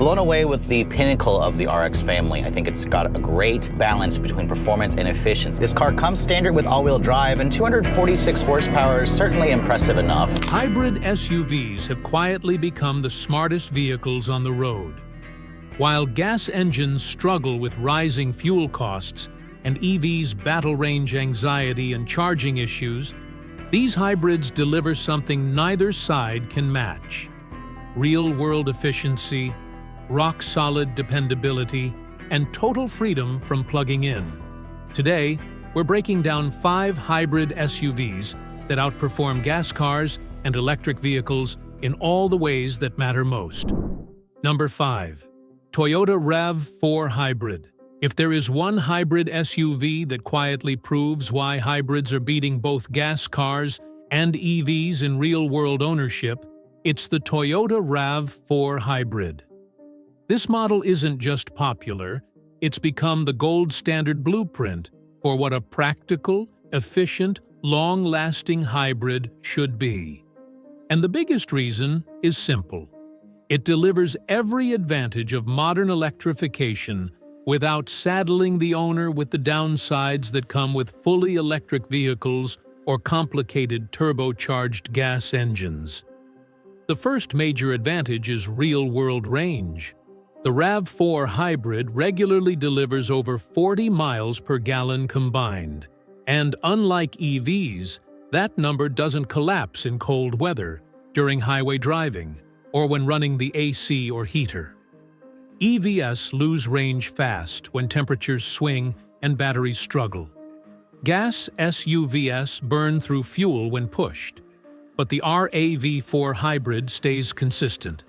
blown away with the pinnacle of the RX family. I think it's got a great balance between performance and efficiency. This car comes standard with all-wheel drive, and 246 horsepower is certainly impressive enough. Hybrid SUVs have quietly become the smartest vehicles on the road. While gas engines struggle with rising fuel costs and EVs battle range anxiety and charging issues, these hybrids deliver something neither side can match: real-world efficiency, rock-solid dependability, and total freedom from plugging in. Today, we're breaking down 5 hybrid SUVs that outperform gas cars and electric vehicles in all the ways that matter most. Number 5. Toyota RAV4 Hybrid. If there is one hybrid SUV that quietly proves why hybrids are beating both gas cars and EVs in real-world ownership, it's the Toyota RAV4 Hybrid. This model isn't just popular, it's become the gold standard blueprint for what a practical, efficient, long-lasting hybrid should be. And the biggest reason is simple. It delivers every advantage of modern electrification without saddling the owner with the downsides that come with fully electric vehicles or complicated turbocharged gas engines. The first major advantage is real-world range. The RAV4 Hybrid regularly delivers over 40 miles per gallon combined. And unlike EVs, that number doesn't collapse in cold weather, during highway driving, or when running the AC or heater. EVs lose range fast when temperatures swing and batteries struggle. Gas SUVs burn through fuel when pushed, but the RAV4 Hybrid stays consistent.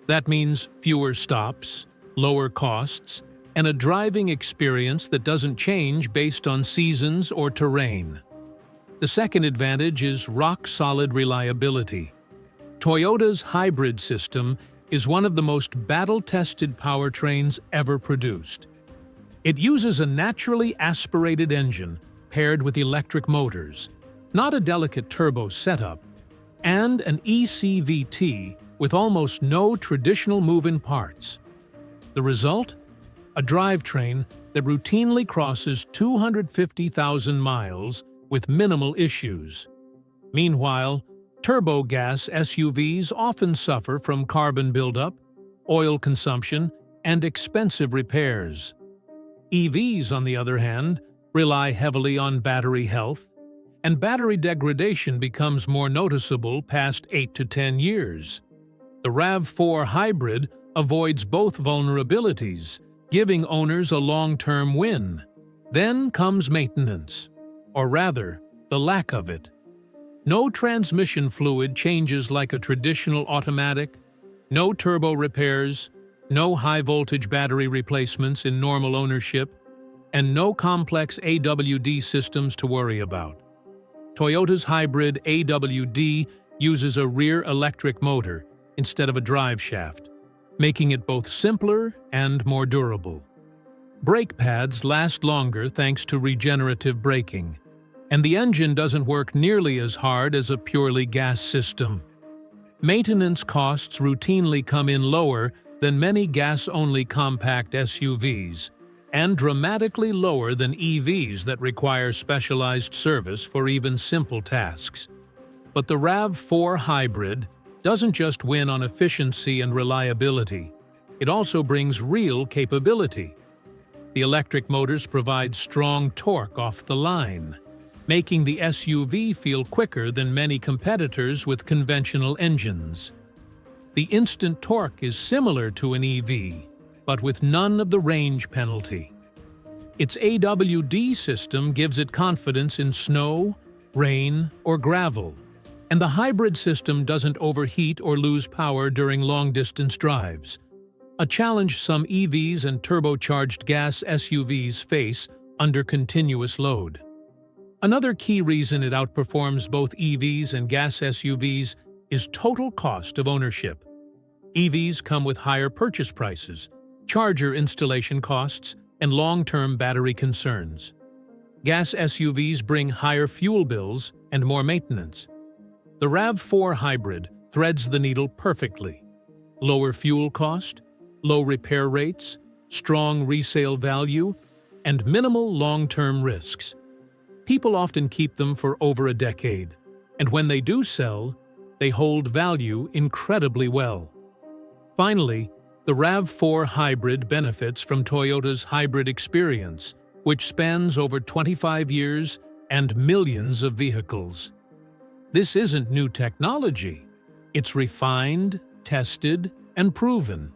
That means fewer stops, lower costs, and a driving experience that doesn't change based on seasons or terrain. The second advantage is rock-solid reliability. Toyota's hybrid system is one of the most battle-tested powertrains ever produced. It uses a naturally aspirated engine paired with electric motors, not a delicate turbo setup, and an ECVT with almost no traditional move-in parts. The result? A drivetrain that routinely crosses 250,000 miles with minimal issues. Meanwhile, turbo gas SUVs often suffer from carbon buildup, oil consumption, and expensive repairs. EVs, on the other hand, rely heavily on battery health, and battery degradation becomes more noticeable past 8 to 10 years. The RAV4 Hybrid avoids both vulnerabilities, giving owners a long-term win. Then comes maintenance, or rather, the lack of it. No transmission fluid changes like a traditional automatic, no turbo repairs, no high-voltage battery replacements in normal ownership, and no complex AWD systems to worry about. Toyota's hybrid AWD uses a rear electric motor instead of a drive shaft, making it both simpler and more durable. Brake pads last longer thanks to regenerative braking, and the engine doesn't work nearly as hard as a purely gas system. Maintenance costs routinely come in lower than many gas-only compact SUVs, and dramatically lower than EVs that require specialized service for even simple tasks. But the RAV4 Hybrid doesn't just win on efficiency and reliability, it also brings real capability. The electric motors provide strong torque off the line, making the SUV feel quicker than many competitors with conventional engines. The instant torque is similar to an EV, but with none of the range penalty. Its AWD system gives it confidence in snow, rain, or gravel, and the hybrid system doesn't overheat or lose power during long-distance drives, a challenge some EVs and turbocharged gas SUVs face under continuous load. Another key reason it outperforms both EVs and gas SUVs is total cost of ownership. EVs come with higher purchase prices, charger installation costs, and long-term battery concerns. Gas SUVs bring higher fuel bills and more maintenance. The RAV4 Hybrid threads the needle perfectly. Lower fuel cost, low repair rates, strong resale value, and minimal long-term risks. People often keep them for over a decade, and when they do sell, they hold value incredibly well. Finally, the RAV4 Hybrid benefits from Toyota's hybrid experience, which spans over 25 years and millions of vehicles. This isn't new technology. It's refined, tested, and proven.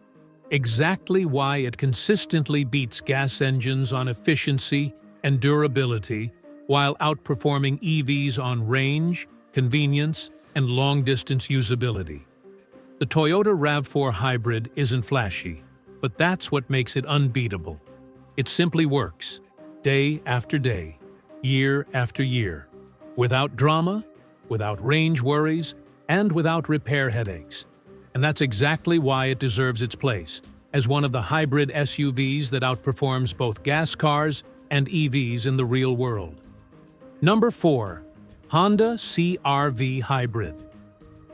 Exactly why it consistently beats gas engines on efficiency and durability while outperforming EVs on range, convenience, and long-distance usability. The Toyota RAV4 Hybrid isn't flashy, but that's what makes it unbeatable. It simply works, day after day, year after year, without drama, without range worries, and without repair headaches. And that's exactly why it deserves its place as one of the hybrid SUVs that outperforms both gas cars and EVs in the real world. Number 4. Honda CR-V Hybrid.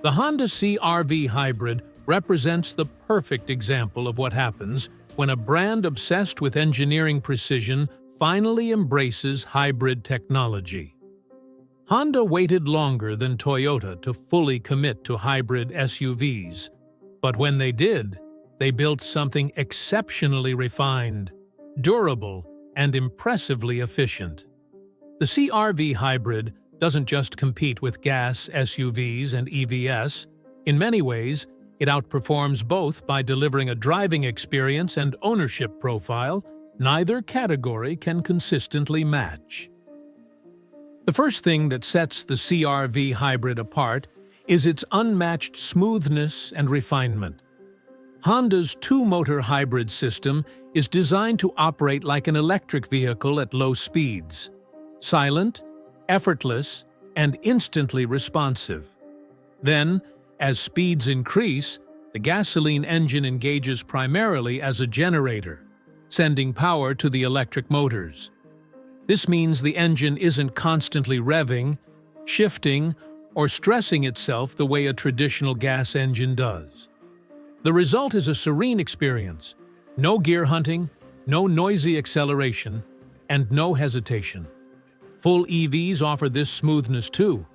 The Honda CR-V Hybrid represents the perfect example of what happens when a brand obsessed with engineering precision finally embraces hybrid technology. Honda waited longer than Toyota to fully commit to hybrid SUVs, but when they did, they built something exceptionally refined, durable, and impressively efficient. The CR-V Hybrid doesn't just compete with gas SUVs and EVs. In many ways, it outperforms both by delivering a driving experience and ownership profile neither category can consistently match. The first thing that sets the CR-V Hybrid apart is its unmatched smoothness and refinement. Honda's two-motor hybrid system is designed to operate like an electric vehicle at low speeds. Silent, effortless, and instantly responsive. Then, as speeds increase, the gasoline engine engages primarily as a generator, sending power to the electric motors. This means the engine isn't constantly revving, shifting, or stressing itself the way a traditional gas engine does. The result is a serene experience, no gear hunting, no noisy acceleration, and no hesitation. Full EVs offer this smoothness too,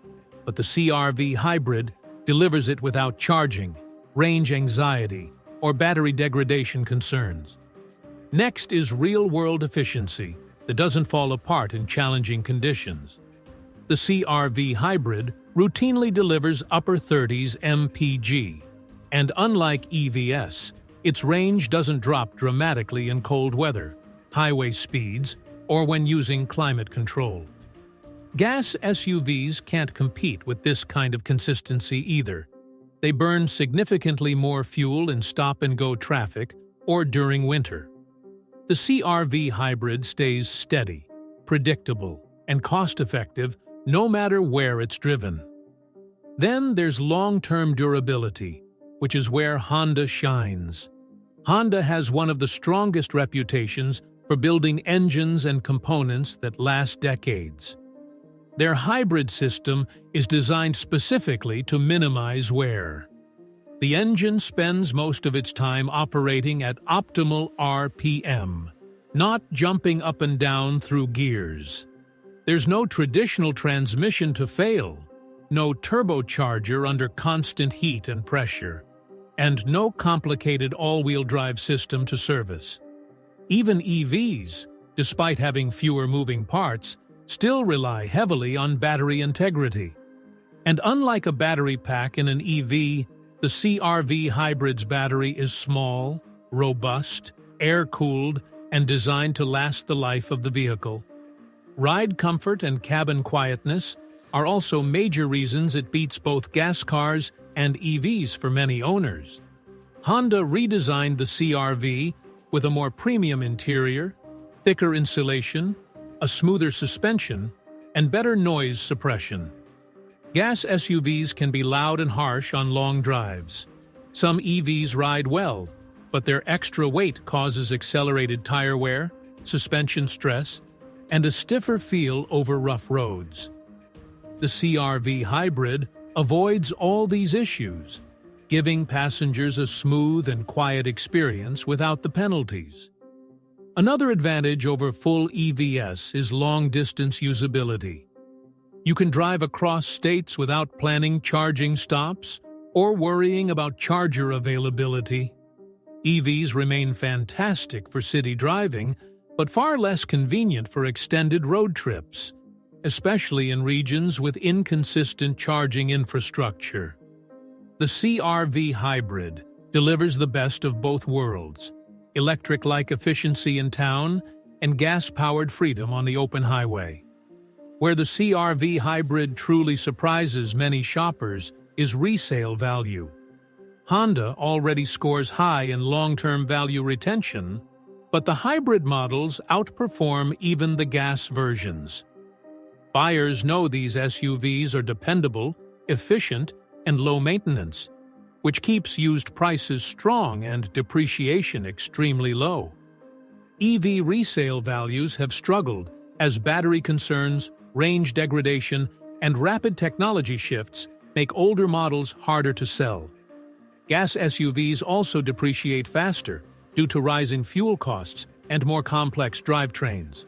but the CR-V Hybrid delivers it without charging, range anxiety, or battery degradation concerns. Next is real-world efficiency that doesn't fall apart in challenging conditions. The CR-V Hybrid routinely delivers upper 30s mpg, and unlike EVs, its range doesn't drop dramatically in cold weather, highway speeds, or when using climate control. Gas SUVs can't compete with this kind of consistency either. They burn significantly more fuel in stop-and-go traffic or during winter. The CR-V Hybrid stays steady, predictable, and cost-effective no matter where it's driven. Then there's long-term durability, which is where Honda shines. Honda has one of the strongest reputations for building engines and components that last decades. Their hybrid system is designed specifically to minimize wear. The engine spends most of its time operating at optimal RPM, not jumping up and down through gears. There's no traditional transmission to fail, no turbocharger under constant heat and pressure, and no complicated all-wheel drive system to service. Even EVs, despite having fewer moving parts, still rely heavily on battery integrity. And unlike a battery pack in an EV, the CR-V Hybrid's battery is small, robust, air-cooled, and designed to last the life of the vehicle. Ride comfort and cabin quietness are also major reasons it beats both gas cars and EVs for many owners. Honda redesigned the CR-V with a more premium interior, thicker insulation, a smoother suspension, and better noise suppression. Gas SUVs can be loud and harsh on long drives. Some EVs ride well, but their extra weight causes accelerated tire wear, suspension stress, and a stiffer feel over rough roads. The CR-V Hybrid avoids all these issues. giving passengers a smooth and quiet experience without the penalties. Another advantage over full EVs is long-distance usability. You can drive across states without planning charging stops or worrying about charger availability. EVs remain fantastic for city driving, but far less convenient for extended road trips, especially in regions with inconsistent charging infrastructure. The CR-V Hybrid delivers the best of both worlds: electric-like efficiency in town and gas-powered freedom on the open highway. Where the CR-V Hybrid truly surprises many shoppers is resale value. Honda already scores high in long-term value retention, but the hybrid models outperform even the gas versions. Buyers know these SUVs are dependable, efficient, and low maintenance, which keeps used prices strong and depreciation extremely low. EV resale values have struggled as battery concerns, range degradation, and rapid technology shifts make older models harder to sell. Gas SUVs also depreciate faster due to rising fuel costs and more complex drivetrains.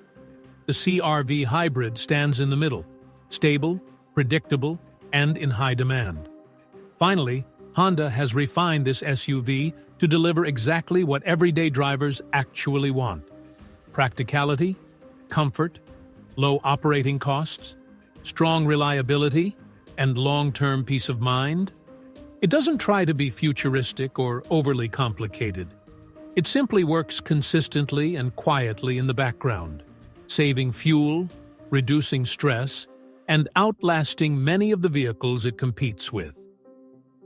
The CR-V Hybrid stands in the middle, stable, predictable, and in high demand. Finally, Honda has refined this SUV to deliver exactly what everyday drivers actually want: practicality, comfort, low operating costs, strong reliability, and long-term peace of mind. It doesn't try to be futuristic or overly complicated. It simply works consistently and quietly in the background, saving fuel, reducing stress, and outlasting many of the vehicles it competes with.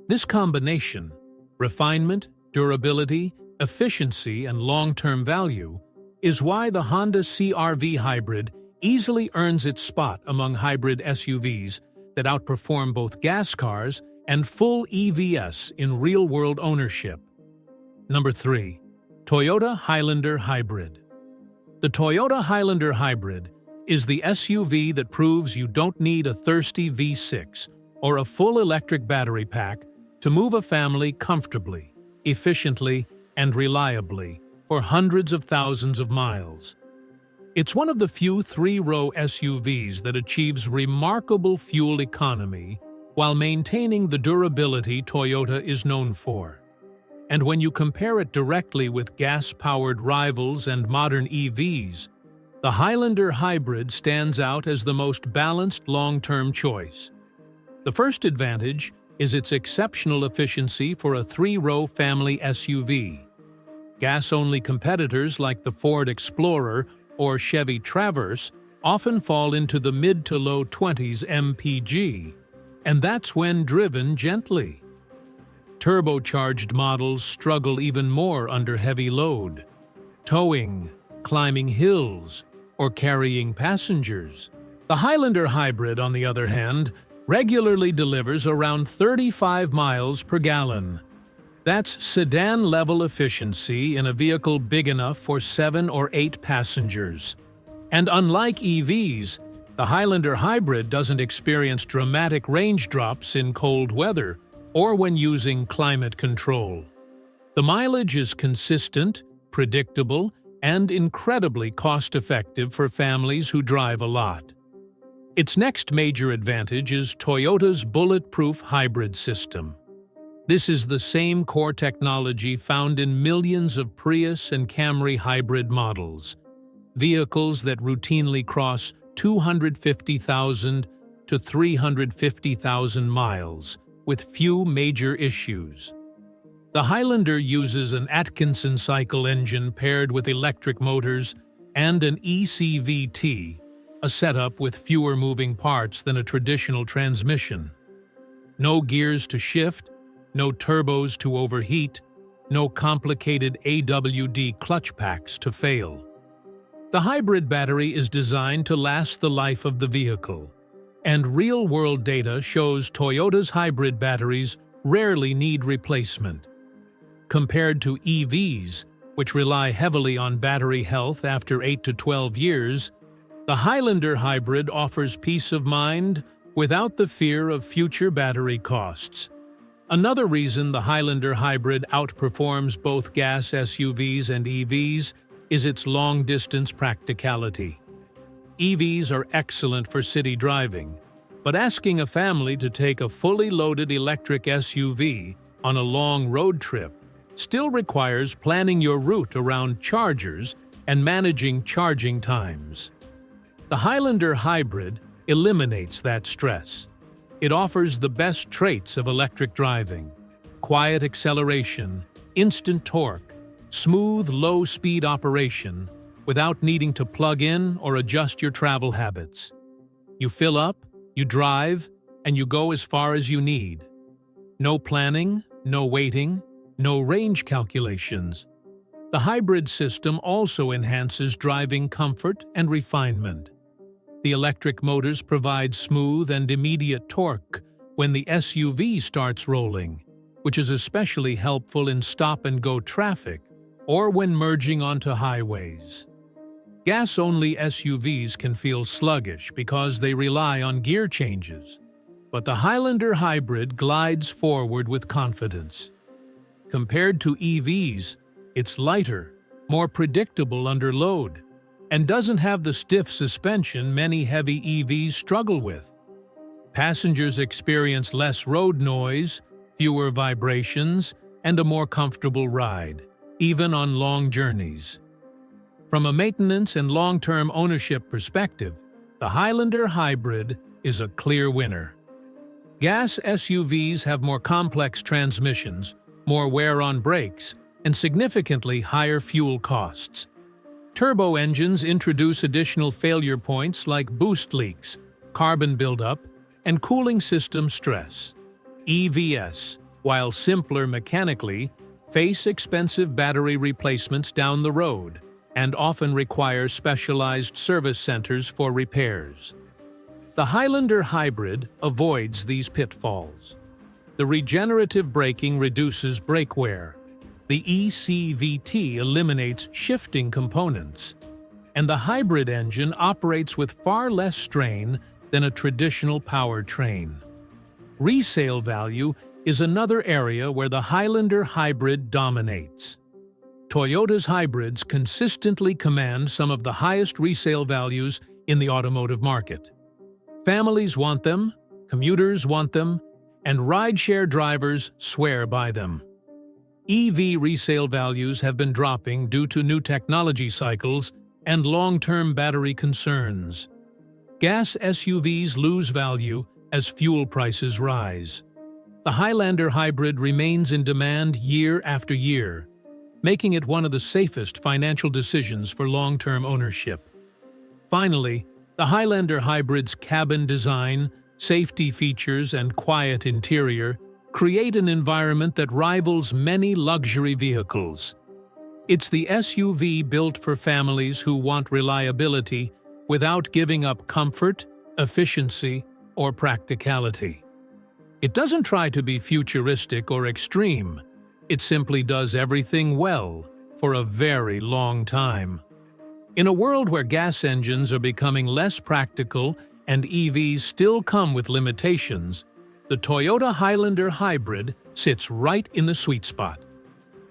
This combination, refinement, durability, efficiency, and long-term value, is why the Honda CR-V Hybrid easily earns its spot among hybrid SUVs that outperform both gas cars and full EVs in real-world ownership. Number 3. Toyota Highlander Hybrid. The Toyota Highlander Hybrid is the SUV that proves you don't need a thirsty V6 or a full electric battery pack to move a family comfortably, efficiently, and reliably for hundreds of thousands of miles. It's one of the few three-row SUVs that achieves remarkable fuel economy while maintaining the durability Toyota is known for. And when you compare it directly with gas-powered rivals and modern EVs, the Highlander Hybrid stands out as the most balanced long-term choice. The first advantage is its exceptional efficiency for a three-row family SUV. Gas-only competitors like the Ford Explorer or Chevy Traverse often fall into the mid to low 20s mpg, and that's when driven gently. Turbocharged models struggle even more under heavy load, towing, climbing hills, or carrying passengers. The Highlander Hybrid, on the other hand, regularly delivers around 35 miles per gallon. That's sedan-level efficiency in a vehicle big enough for 7 or 8 passengers. And unlike EVs, the Highlander Hybrid doesn't experience dramatic range drops in cold weather or when using climate control. The mileage is consistent, predictable, and incredibly cost-effective for families who drive a lot. Its next major advantage is Toyota's bulletproof hybrid system. This is the same core technology found in millions of Prius and Camry hybrid models, vehicles that routinely cross 250,000 to 350,000 miles with few major issues. The Highlander uses an Atkinson cycle engine paired with electric motors and an ECVT, a setup with fewer moving parts than a traditional transmission. No gears to shift, no turbos to overheat, no complicated AWD clutch packs to fail. The hybrid battery is designed to last the life of the vehicle, and real-world data shows Toyota's hybrid batteries rarely need replacement. Compared to EVs, which rely heavily on battery health after 8 to 12 years, the Highlander Hybrid offers peace of mind without the fear of future battery costs. Another reason the Highlander Hybrid outperforms both gas SUVs and EVs is its long-distance practicality. EVs are excellent for city driving, but asking a family to take a fully loaded electric SUV on a long road trip still requires planning your route around chargers and managing charging times. The Highlander Hybrid eliminates that stress. It offers the best traits of electric driving: quiet acceleration, instant torque, smooth low-speed operation without needing to plug in or adjust your travel habits. You fill up, you drive, and you go as far as you need. No planning, no waiting, no range calculations. The hybrid system also enhances driving comfort and refinement. The electric motors provide smooth and immediate torque when the SUV starts rolling, which is especially helpful in stop-and-go traffic or when merging onto highways. Gas-only SUVs can feel sluggish because they rely on gear changes, but the Highlander Hybrid glides forward with confidence. Compared to EVs, it's lighter, more predictable under load, and doesn't have the stiff suspension many heavy EVs struggle with. Passengers experience less road noise, fewer vibrations, and a more comfortable ride, even on long journeys. From a maintenance and long-term ownership perspective, the Highlander Hybrid is a clear winner. Gas SUVs have more complex transmissions, more wear on brakes, and significantly higher fuel costs. Turbo engines introduce additional failure points like boost leaks, carbon buildup, and cooling system stress. EVs, while simpler mechanically, face expensive battery replacements down the road and often require specialized service centers for repairs. The Highlander Hybrid avoids these pitfalls. The regenerative braking reduces brake wear. The ECVT eliminates shifting components. And the hybrid engine operates with far less strain than a traditional powertrain. Resale value is another area where the Highlander Hybrid dominates. Toyota's hybrids consistently command some of the highest resale values in the automotive market. Families want them, commuters want them, and rideshare drivers swear by them. EV resale values have been dropping due to new technology cycles and long-term battery concerns. Gas SUVs lose value as fuel prices rise. The Highlander Hybrid remains in demand year after year, making it one of the safest financial decisions for long-term ownership. Finally, the Highlander Hybrid's cabin design, safety features, and quiet interior create an environment that rivals many luxury vehicles. It's the SUV built for families who want reliability without giving up comfort, efficiency, or practicality. It doesn't try to be futuristic or extreme. It simply does everything well for a very long time. In a world where gas engines are becoming less practical and EVs still come with limitations, the Toyota Highlander Hybrid sits right in the sweet spot.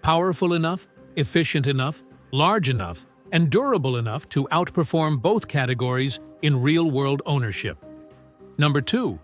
Powerful enough, efficient enough, large enough, and durable enough to outperform both categories in real-world ownership. Number 2.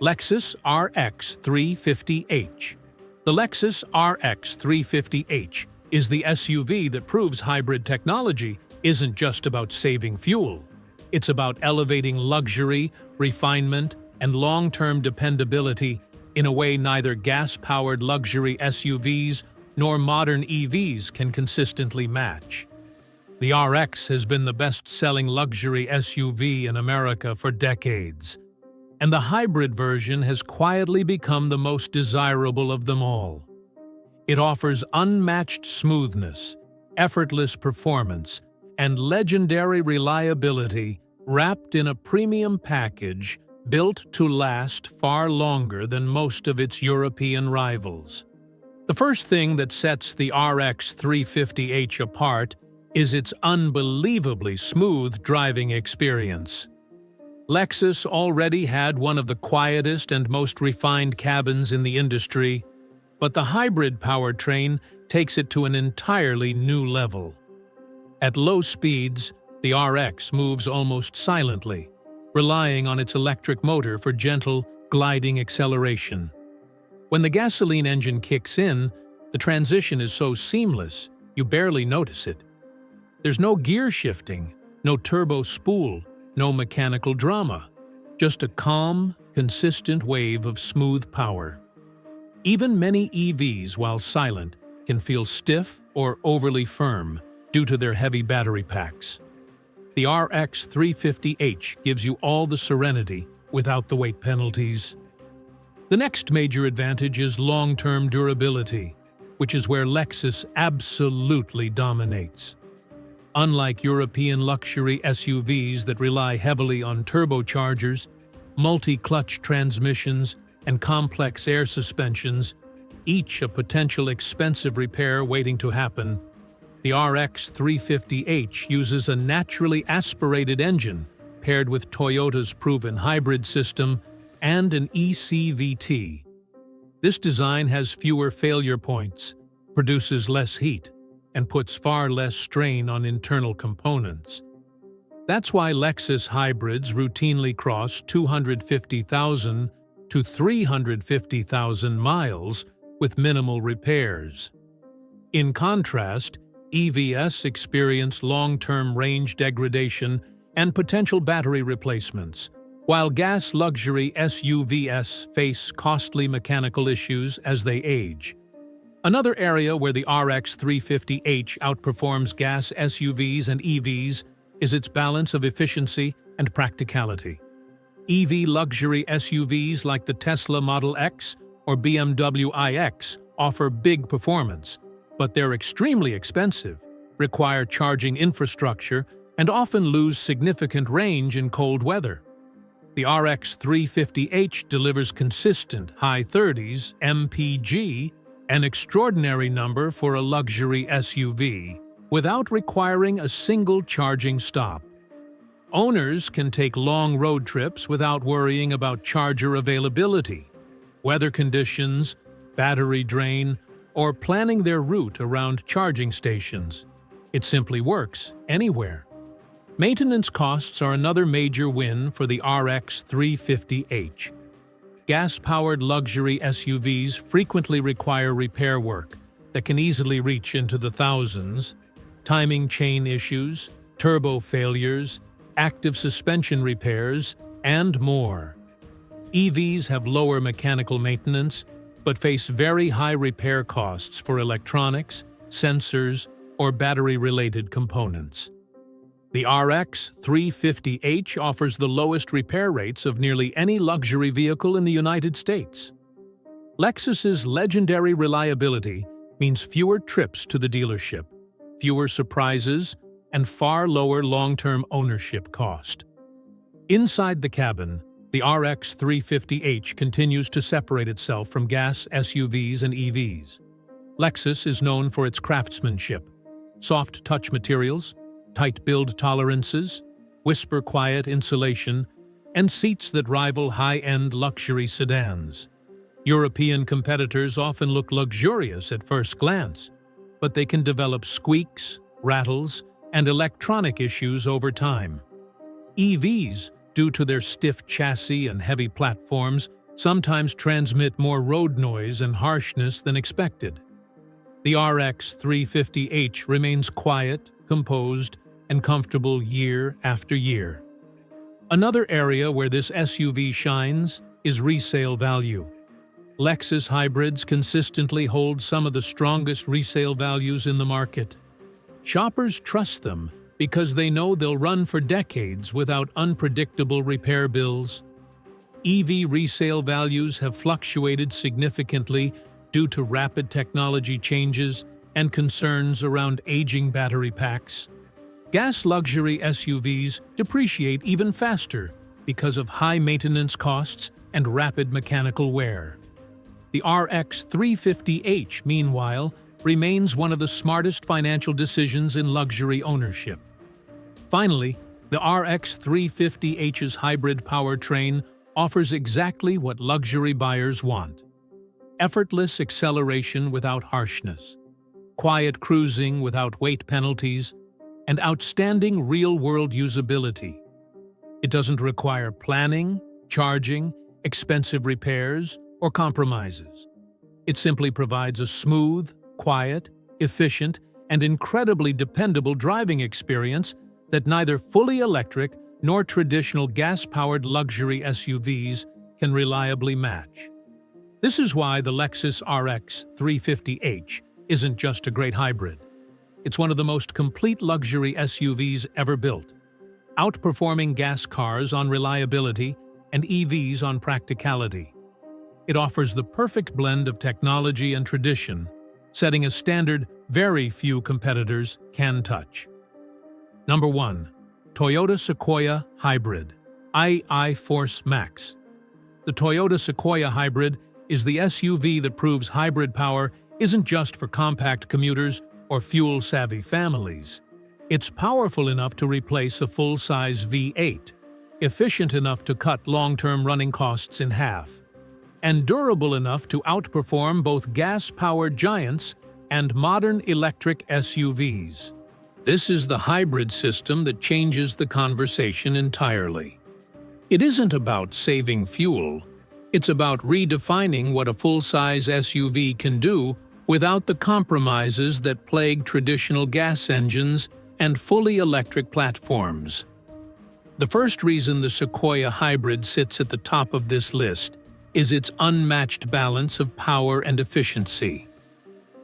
Lexus RX 350h. The Lexus RX 350h is the SUV that proves hybrid technology isn't just about saving fuel. It's about elevating luxury, refinement, and long-term dependability in a way neither gas-powered luxury SUVs nor modern EVs can consistently match. The RX has been the best-selling luxury SUV in America for decades, and the hybrid version has quietly become the most desirable of them all. It offers unmatched smoothness, effortless performance, and legendary reliability wrapped in a premium package built to last far longer than most of its European rivals. The first thing that sets the RX 350h apart is its unbelievably smooth driving experience. Lexus already had one of the quietest and most refined cabins in the industry, But the hybrid powertrain takes it to an entirely new level. At low speeds, the RX moves almost silently, relying on its electric motor for gentle, gliding acceleration. When the gasoline engine kicks in, the transition is so seamless, you barely notice it. There's no gear shifting, no turbo spool, no mechanical drama, just a calm, consistent wave of smooth power. Even many EVs, while silent, can feel stiff or overly firm due to their heavy battery packs. The RX 350h gives you all the serenity without the weight penalties. The next major advantage is long-term durability, which is where Lexus absolutely dominates. Unlike European luxury SUVs that rely heavily on turbochargers, multi-clutch transmissions, and complex air suspensions, each a potential expensive repair waiting to happen, the RX 350h uses a naturally aspirated engine paired with Toyota's proven hybrid system and an ECVT. This design has fewer failure points, produces less heat, and puts far less strain on internal components. That's why Lexus hybrids routinely cross 250,000 to 350,000 miles with minimal repairs. In contrast, EVs experience long-term range degradation and potential battery replacements, while gas luxury SUVs face costly mechanical issues as they age. Another area where the RX 350h outperforms gas SUVs and EVs is its balance of efficiency and practicality. EV luxury SUVs like the Tesla Model X or BMW iX offer big performance, but they're extremely expensive, require charging infrastructure, and often lose significant range in cold weather. The RX 350h delivers consistent high 30s MPG, an extraordinary number for a luxury SUV, without requiring a single charging stop. Owners can take long road trips without worrying about charger availability, weather conditions, battery drain, or planning their route around charging stations. It simply works anywhere. Maintenance costs are another major win for the RX 350h. Gas-powered luxury SUVs frequently require repair work that can easily reach into the thousands. Timing chain issues, turbo failures, active suspension repairs, and more. EVs have lower mechanical maintenance, but face very high repair costs for electronics, sensors, or battery-related components. The RX 350h offers the lowest repair rates of nearly any luxury vehicle in the United States. Lexus's legendary reliability means fewer trips to the dealership, fewer surprises, and far lower long-term ownership cost. Inside the cabin, the RX 350h continues to separate itself from gas SUVs and EVs. Lexus is known for its craftsmanship, soft touch materials, tight build tolerances, whisper-quiet insulation, and seats that rival high-end luxury sedans. European competitors often look luxurious at first glance, but they can develop squeaks, rattles, and electronic issues over time. EVs, due to their stiff chassis and heavy platforms, sometimes transmit more road noise and harshness than expected. The RX 350h remains quiet, composed, and comfortable year after year. Another area where this SUV shines is resale value. Lexus hybrids consistently hold some of the strongest resale values in the market. Shoppers trust them because they know they'll run for decades without unpredictable repair bills. EV resale values have fluctuated significantly due to rapid technology changes and concerns around aging battery packs. Gas luxury SUVs depreciate even faster because of high maintenance costs and rapid mechanical wear. The RX 350h, meanwhile, remains one of the smartest financial decisions in luxury ownership. Finally, the RX 350h's hybrid powertrain offers exactly what luxury buyers want. effortless acceleration without harshness, quiet cruising without weight penalties, and outstanding real-world usability. It doesn't require planning, charging, expensive repairs, or compromises. It simply provides a smooth, quiet, efficient, and incredibly dependable driving experience that neither fully electric nor traditional gas-powered luxury SUVs can reliably match. This is why the Lexus RX 350h isn't just a great hybrid. It's one of the most complete luxury SUVs ever built, outperforming gas cars on reliability and EVs on practicality. It offers the perfect blend of technology and tradition, setting a standard very few competitors can touch. Number 1. Toyota Sequoia Hybrid, i-Force Max. The Toyota Sequoia Hybrid is the SUV that proves hybrid power isn't just for compact commuters or fuel-savvy families. It's powerful enough to replace a full-size V8, efficient enough to cut long-term running costs in half, and durable enough to outperform both gas-powered giants and modern electric SUVs. This is the hybrid system that changes the conversation entirely. It isn't about saving fuel. It's about redefining what a full-size SUV can do without the compromises that plague traditional gas engines and fully electric platforms. The first reason the Sequoia Hybrid sits at the top of this list is its unmatched balance of power and efficiency.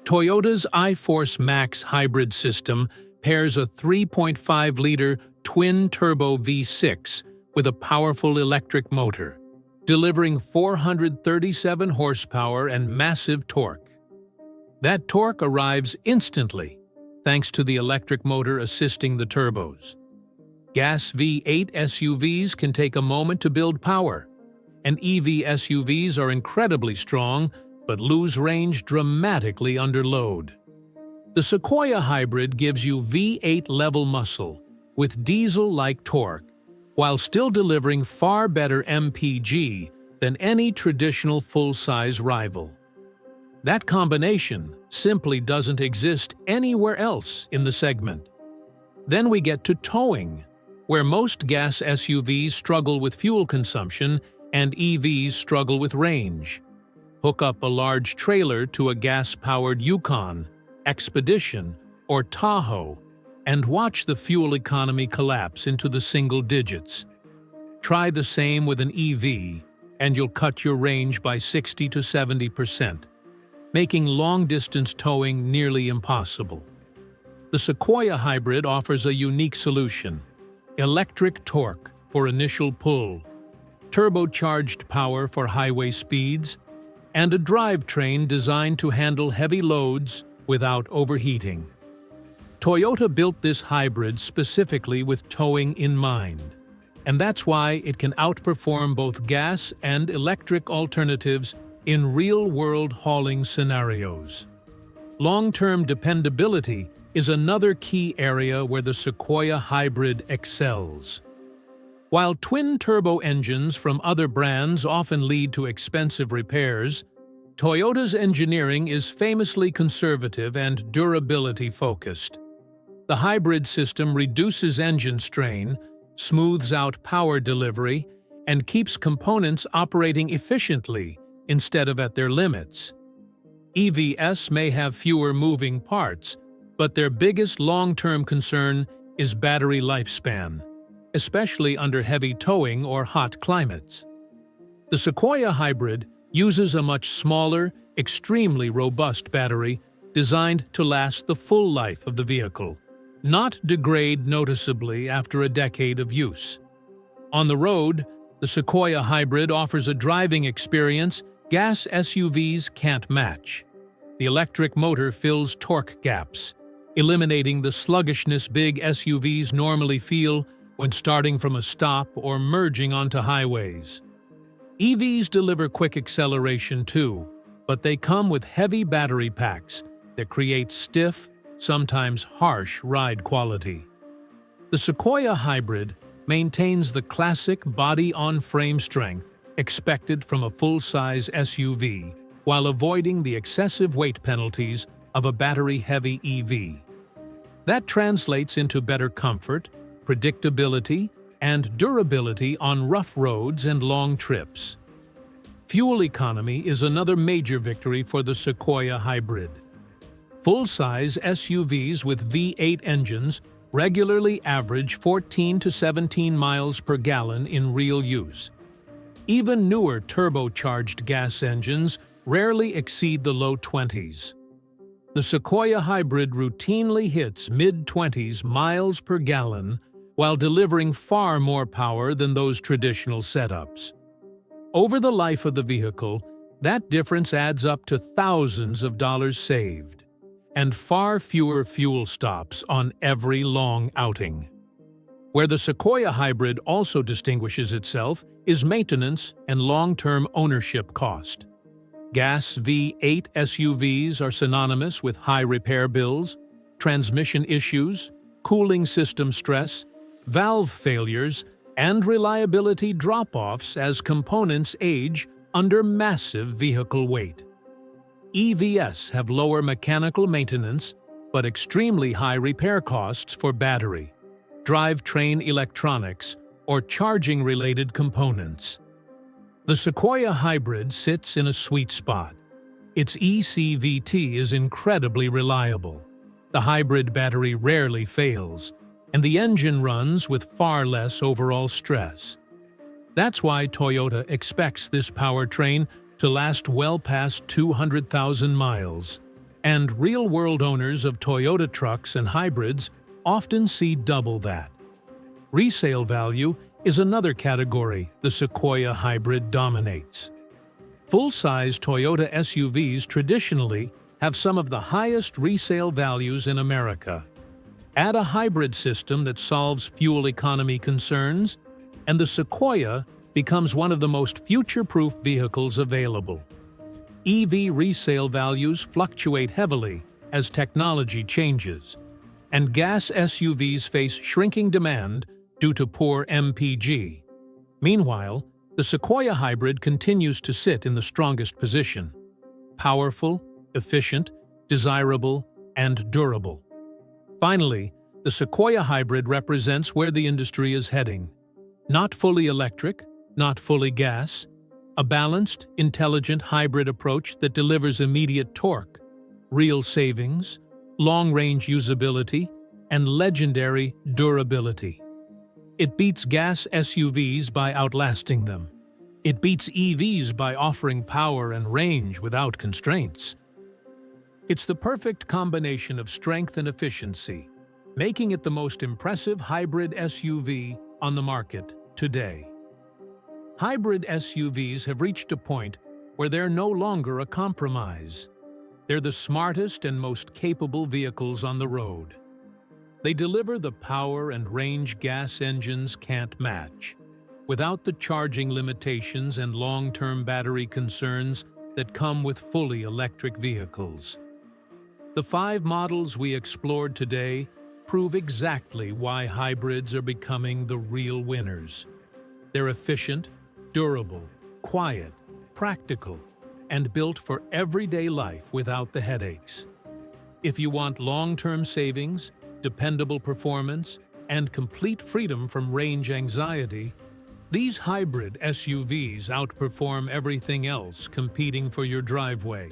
Toyota's i-Force Max hybrid system pairs a 3.5-liter twin-turbo V6 with a powerful electric motor, delivering 437 horsepower and massive torque. That torque arrives instantly, thanks to the electric motor assisting the turbos. Gas V8 SUVs can take a moment to build power, and EV SUVs are incredibly strong but lose range dramatically under load. The Sequoia Hybrid gives you V8-level muscle with diesel-like torque, while still delivering far better MPG than any traditional full-size rival. That combination simply doesn't exist anywhere else in the segment. Then we get to towing, where most gas SUVs struggle with fuel consumption and EVs struggle with range. Hook up a large trailer to a gas-powered Yukon, Expedition, or Tahoe, and watch the fuel economy collapse into the single digits. Try the same with an EV, and you'll cut your range by 60 to 70%, making long-distance towing nearly impossible. The Sequoia Hybrid offers a unique solution: electric torque for initial pull, turbocharged power for highway speeds, and a drivetrain designed to handle heavy loads without overheating. Toyota built this hybrid specifically with towing in mind, and that's why it can outperform both gas and electric alternatives in real-world hauling scenarios. Long-term dependability is another key area where the Sequoia Hybrid excels. While twin-turbo engines from other brands often lead to expensive repairs, Toyota's engineering is famously conservative and durability-focused. The hybrid system reduces engine strain, smooths out power delivery, and keeps components operating efficiently instead of at their limits. EVs may have fewer moving parts, but their biggest long-term concern is battery lifespan, especially under heavy towing or hot climates. The Sequoia Hybrid uses a much smaller, extremely robust battery designed to last the full life of the vehicle, not degrade noticeably after a decade of use. On the road, the Sequoia Hybrid offers a driving experience gas SUVs can't match. The electric motor fills torque gaps, eliminating the sluggishness big SUVs normally feel when starting from a stop or merging onto highways. EVs deliver quick acceleration too, but they come with heavy battery packs that create stiff, sometimes harsh ride quality. The Sequoia Hybrid maintains the classic body-on-frame strength expected from a full-size SUV, while avoiding the excessive weight penalties of a battery-heavy EV. That translates into better comfort, predictability, and durability on rough roads and long trips. Fuel economy is another major victory for the Sequoia hybrid. Full-size SUVs with V8 engines regularly average 14 to 17 miles per gallon in real use. Even newer turbocharged gas engines rarely exceed the low 20s. The Sequoia hybrid routinely hits mid-20s miles per gallon while delivering far more power than those traditional setups. Over the life of the vehicle, that difference adds up to thousands of dollars saved, and far fewer fuel stops on every long outing. Where the Sequoia hybrid also distinguishes itself is maintenance and long-term ownership cost. Gas V8 SUVs are synonymous with high repair bills, transmission issues, cooling system stress, valve failures, and reliability drop-offs as components age under massive vehicle weight. EVs have lower mechanical maintenance but extremely high repair costs for battery, drivetrain electronics, or charging-related components. The Sequoia hybrid sits in a sweet spot. Its ECVT is incredibly reliable. The hybrid battery rarely fails, and the engine runs with far less overall stress. That's why Toyota expects this powertrain to last well past 200,000 miles, and real-world owners of Toyota trucks and hybrids often see double that. Resale value is another category the Sequoia hybrid dominates. Full-size Toyota SUVs traditionally have some of the highest resale values in America. Add a hybrid system that solves fuel economy concerns, and the Sequoia becomes one of the most future-proof vehicles available. EV resale values fluctuate heavily as technology changes, and gas SUVs face shrinking demand due to poor MPG. Meanwhile, the Sequoia hybrid continues to sit in the strongest position: powerful, efficient, desirable, and durable. Finally, the Sequoia hybrid represents where the industry is heading. Not fully electric, not fully gas, a balanced, intelligent hybrid approach that delivers immediate torque, real savings, long-range usability, and legendary durability. It beats gas SUVs by outlasting them. It beats EVs by offering power and range without constraints. It's the perfect combination of strength and efficiency, making it the most impressive hybrid SUV on the market today. Hybrid SUVs have reached a point where they're no longer a compromise. They're the smartest and most capable vehicles on the road. They deliver the power and range gas engines can't match, without the charging limitations and long-term battery concerns that come with fully electric vehicles. The 5 models we explored today prove exactly why hybrids are becoming the real winners. They're efficient, durable, quiet, practical, and built for everyday life without the headaches. If you want long-term savings, dependable performance, and complete freedom from range anxiety, these hybrid SUVs outperform everything else competing for your driveway.